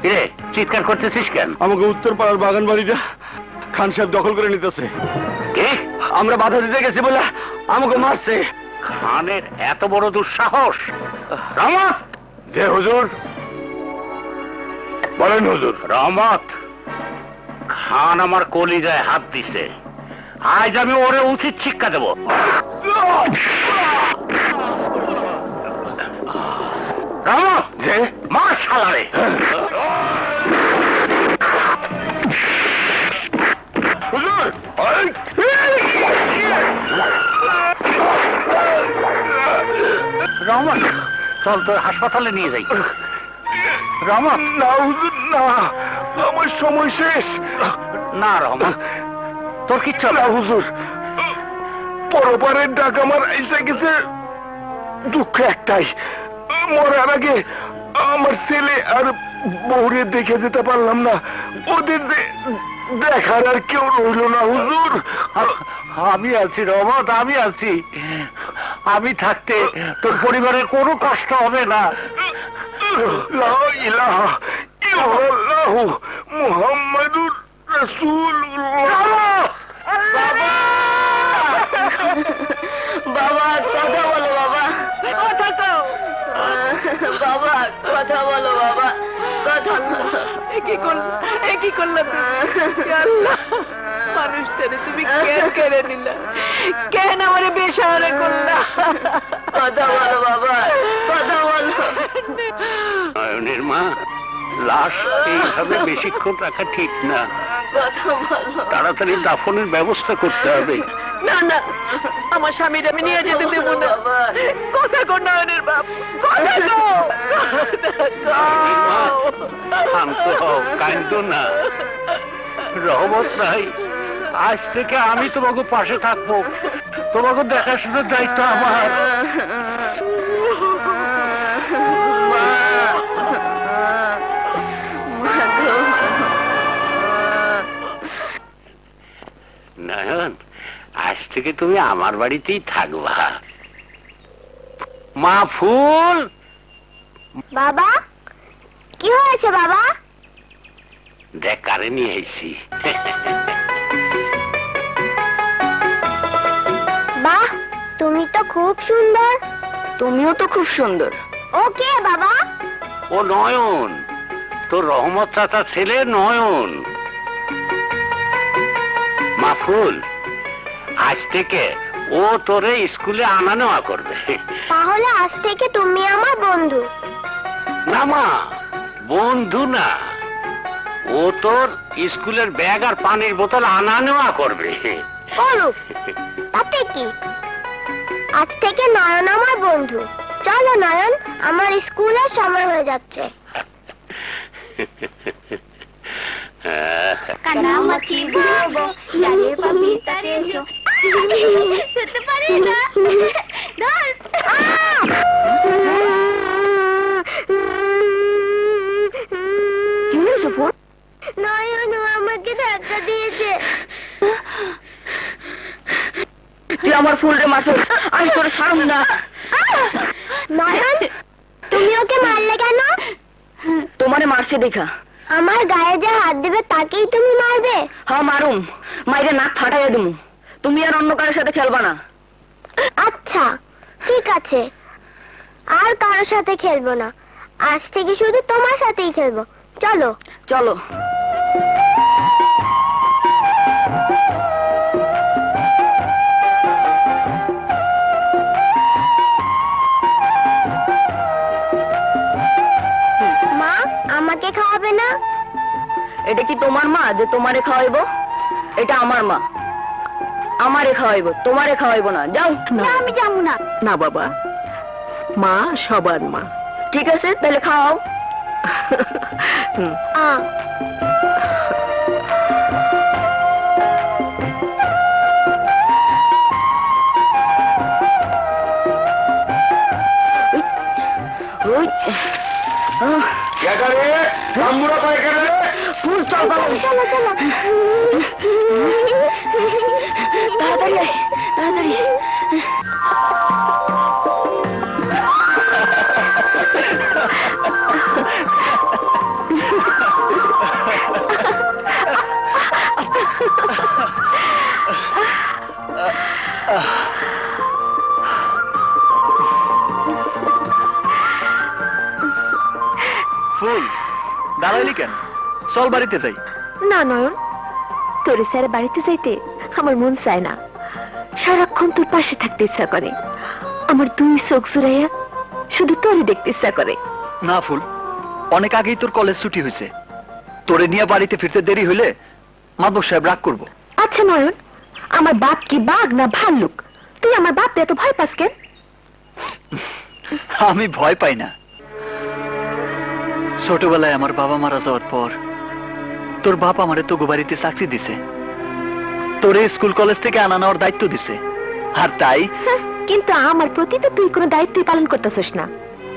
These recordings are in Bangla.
কিরে চিৎকার করতেছিস কেন? আমাকে উত্তর পাড়ার বাগান বাড়িটা খান সাহেব দখল করে নিতেছে। কি? আমরা বাধা দিতে গেছি বলে আমাকে মারছে। খানের এত বড় দুঃসাহস? রহমত! যে হুজুর বলেন। হুজুর রহমত, খান আমার কলিজায় হাত দিছে, আজ আমি ওরে উচিত শিক্ষা দেব। রহমত, যে মার শালারে। হুজুর রহমত, চল তোর হাসপাতালে নিয়ে যাই। রহমত! না হুজুর না, আমার সময় শেষ। না রহমত, তোর কিচ্ছু না হুজুর, পরপারের ডাক আমার এসে গেছে। দুঃখ একটাই, মরার আগে আমার ছেলে আর বউরে দেখে যেতে পারলাম না। ওদের দেখার আর কেউ রইল না হুজুর। আমি আছি রহমত, আমি আছি। আমি থাকতে তোর পরিবারের কোনো কষ্ট হবে না। লা ইলাহা ইল্লাল্লাহু মুহাম্মাদুর রাসূলুল্লাহ। বাবা! বাবা কথা বলো বাবা, কথা তো বাবা, কথা বলো বাবা, কথা বলো। কি করলে মানুষটারে তুমি কেন কেড়ে নিলে, কেন আমারে বেসাহারা করলা? কথা বলো বাবা, কথা বলো। নয়নের মা, লাশ এইভাবে বেশিক্ষণ রাখা ঠিক না। কথা বলো। তাড়াতাড়ি দাফনের ব্যবস্থা করতে হবে। না না, আমার স্বামীর আমি নিয়ে যেতে দেবো না। কথা কর নয়নের বাপ, কথা কও। শান্ত হও, কাঁদো না। রহমত নাই, আজ থেকে আমি তোমাকে পাশে থাকবো। তোমাকে দেখাশোনার দায়িত্ব আমার। নয়ন, আজ থেকে তুমি আমার বাড়িতেই থাকবা। মা ফুল! বাবা, কি হয়েছে বাবা? দেখ কারে নিয়ে এসেছি। বাহ, তুমি তো খুব সুন্দর। তুমিও তো খুব সুন্দর। ও কে বাবা? ও নয়ন, তোর রহমত চাচার ছেলে নয়ন। মাফুল, আজ থেকে ও তোরে স্কুলে আনা নেওয়া করবে। তাহলে আজ থেকে তুমি আমার বন্ধু। না মা, বন্ধু না, ও তোর স্কুলের ব্যাগ আর পানির বোতল আনা নেওয়া করবে। করুক, তাতে কি? আজ থেকে নয়ন আমার বন্ধু। চলো নয়ন, আমার স্কুলের সময় হয়ে যাচ্ছে। কানামাছি বাবু, জানে পাবি তারে এসো। যেতে পারি না। ধর। কি হয়েছে ফুল? নয়ন আমাকে ধাক্কা দিয়েছে। তুই আমার ফুলরে মারছিস, আমি তোর ছাড়ব না। নয়ন, তুমি ওকে মারলে কেন? তোমারে মারছে দেখা। আমার গায়ে যে হাত দেবে তাকেই তুমি মারবে? হ্যাঁ মারুম, মাইরে নাক ফাটাইয়া দিমু। তুমি আর অন্য কারোর সাথে খেলবা না। আচ্ছা ঠিক আছে, আর কারোর সাথে খেলবো না। আজ থেকে শুধু তোমার সাথেই খেলবো। চলো চলো। মা, আমাকে খাওয়াবে না? এটা কি তোমার মা যে তোমারে খাওয়াইবো? এটা আমার মা, আমারে খাওয়াইবো, তোমারে খাওয়াইবো না। যাও। না, আমি যাবো না। না বাবা, মা সবার মা। ঠিক আছে, তাহলে খাও। ফুল চল বাবা, চলো চলো। তাড়াতাড়ি আয়, তাড়াতাড়ি। ফুল দাঁড়াইলি কেন? চল বাড়িতে যাই। না নয়ন, তোর স্যার বাড়িতে যাইতে আমার মন চায় না। সারাক্ষণ তোর পাশে থাকতে ইচ্ছা করে। আমার দুই চোখ জুড়াইয়া শুধু তোরে দেখতে ইচ্ছা করে। না ফুল, অনেক আগেই তোর কলেজ ছুটি হয়েছে। তোরে নিয়ে বাড়িতে ফিরতে দেরি হইলে মাদক সাহেব রাগ করবো। আচ্ছা নয়ন, আমার বাপ কি বাঘ না ভাল্লুক? তুই আমার বাপরে এত ভয় পাস কেন? আমি ভয় পাই না। ছোটবেলায় আমার বাবা মারা যাওয়ার পর তোর বাপ আমারে তোগো বাড়িতে চাকরি দিছে, তোরে স্কুল কলেজ থেকে আনা নেওয়ার দায়িত্ব দিছে। আর তাই কিন্তু আমার প্রতি তো তুই কোনো দায়িত্বই পালন করতেছিস না।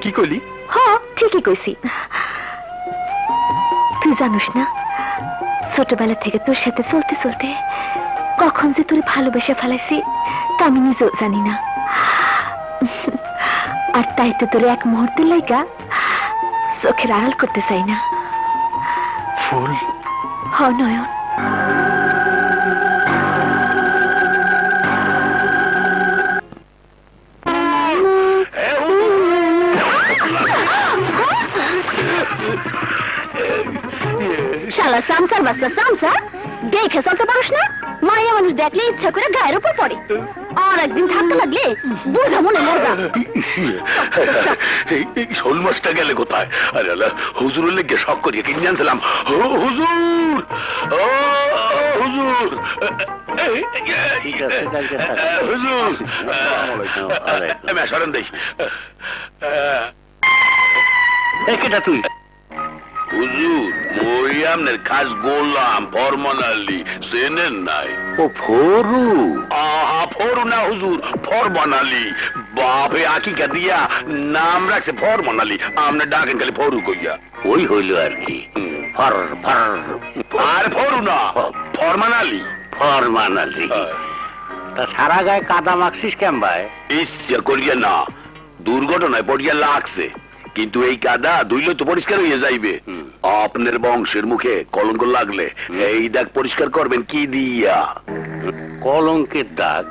কি কইলি? হ্যাঁ, ঠিকই কইছি। তুই জানিস না, ছোটবেলা থেকে তোর সাথে চলতে চলতে কখন যে তোর ভালোবেসে ফেলাইছি তা আমি নিজেও জানি না। আর তাই তো তোর এক মুহূর্তের লাইগা চোখের আড়াল করতে চাই না। ফুল, হ নয়ন। শালা সামসার বাচ্চা সামসা, দেখে চলতে পারিস না? মায়া মানুষ দেখলে ইচ্ছা করে গায়ের উপর পড়ে। আর একদিন থাকতে লাগলে বুঝা মনে মজা। এই শোল মাছটা গেলে কোথায়? আরে আল্লাহ, হুজুরের লেগে শখ করিয়ে কিনে আনছিলাম। হুজুর, ও হুজুর, হুজুর, মেশারেন দেই। কেটা তুই? হুজুর, মরিয়ামের খাস গোলাম ফরমান আলী, চেনেন নাই? ও ফরু। আহা, ফরু না হুজুর, ফরমান আলী। বাপে আকিকা দিয়া নাম রাখছে ফরমান আলী, আমনে ডাকেন খালি ফরু কইয়া। ওই হইল আর কি, ফর ফর। আর ফরু না, ফরমান আলী। ফরমান আলী। তা সারা গায়ে কাদা মাখছিস কেন ভাই? ইচ্ছা করিয়া না, দুর্ঘটনায় পড়িয়া লাগছে। কিন্তু এই কাদা ধুইলে তো পরিষ্কার হয়ে যাইবে। আপনার বংশের মুখে কলঙ্ক লাগলে এই দাগ পরিষ্কার করবেন কি দিয়া? কলঙ্কের দাগ?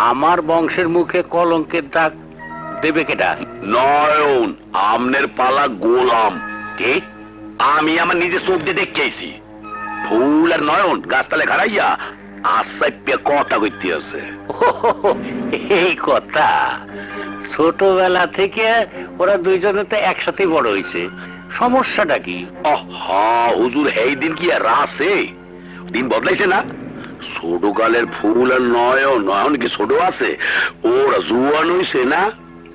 আমার বংশের মুখে কলঙ্কের দাগ দেবে কেটা? নয়ন, আমনের পালা গোলাম। ঠিক, আমি আমার নিজের চোখ দিয়ে দেখেছি। ফুল আর নয়ন গাছতলে খাড়াইয়া আসাইপিয়া কথা কইতে আছে। এই কথা? ছোটবেলা থেকে ওরা দুইজনে তো একসাথে বড় হয়েছে, সমস্যাটা কি? আহা হুজুর, এই দিন কি আর আছে? দিন বদলাইছে না? ছোটকালের ফুল আর নয়ন, নয়ন কি ছোট আছে? ওরা জুয়ান হইছে না?